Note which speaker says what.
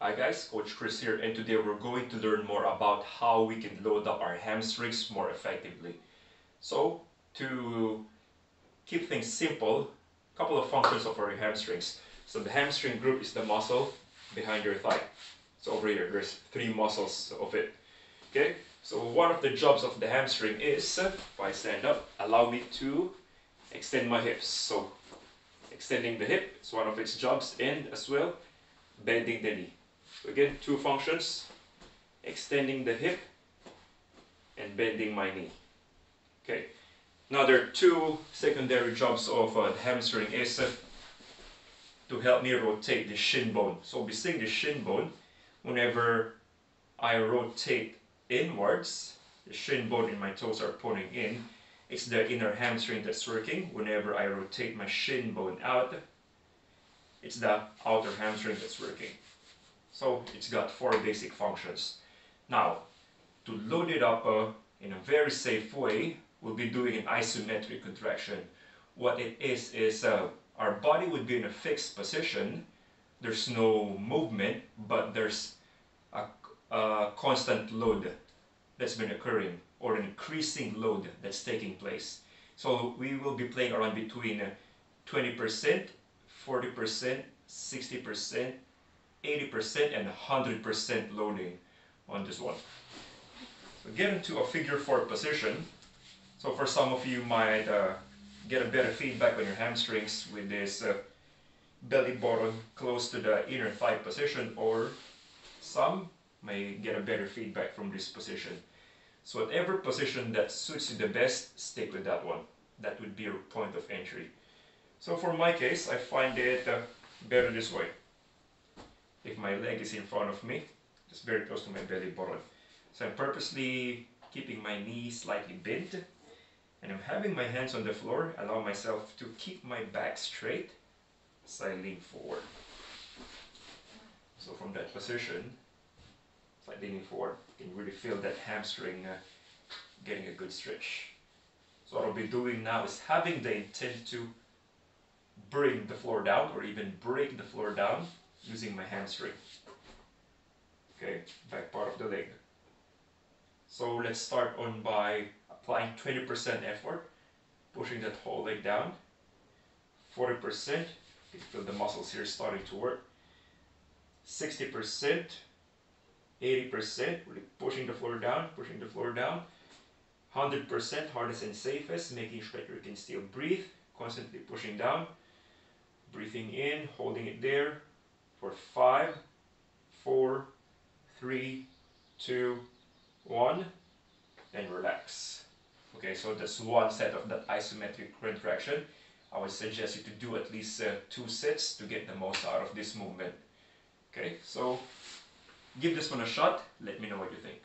Speaker 1: Hi guys, Coach Chris here, and today we're going to learn more about how we can load up our hamstrings more effectively. So, to keep things simple, a couple of functions of our hamstrings. So the hamstring group is the muscle behind your thigh. So over here, there's three muscles of it. Okay, so one of the jobs of the hamstring is, if I stand up, allow me to extend my hips. So extending the hip is one of its jobs, and as well, bending the knee. So again, two functions, extending the hip and bending my knee. Okay, now there are two secondary jobs of the hamstring is to help me rotate the shin bone. So we see the shin bone, whenever I rotate inwards, the shin bone in my toes are pointing in. It's the inner hamstring that's working. Whenever I rotate my shin bone out, it's the outer hamstring that's working. So it's got four basic functions. Now, to load it up in a very safe way, we'll be doing an isometric contraction. What it is our body would be in a fixed position. There's no movement, but there's a constant load that's been occurring, or an increasing load that's taking place. So we will be playing around between 20%, 40%, 60%, 80% and 100% loading on this one. So get into a figure 4 position. So for some of you might get a better feedback on your hamstrings with this belly button close to the inner thigh position, or some may get a better feedback from this position. So whatever position that suits you the best, stick with that one. That would be your point of entry. So for my case, I find it better this way. If my leg is in front of me, just very close to my belly button. So I'm purposely keeping my knee slightly bent, and I'm having my hands on the floor, allow myself to keep my back straight as I lean forward. So from that position, it's like leaning forward, you can really feel that hamstring getting a good stretch. So what I'll be doing now is having the intent to bring the floor down, or even break the floor down, using my hamstring. Okay, back part of the leg. So let's start on by applying 20% effort, pushing that whole leg down. 40%, you feel the muscles here starting to work. 60%, 80%, really pushing the floor down, pushing the floor down. 100%, hardest and safest, making sure that you can still breathe, constantly pushing down. Breathing in, holding it there for 5, 4, 3, 2, 1, and relax. Okay, so that's one set of that isometric contraction. I would suggest you to do at least 2 sets to get the most out of this movement. Okay, so give this one a shot. Let me know what you think.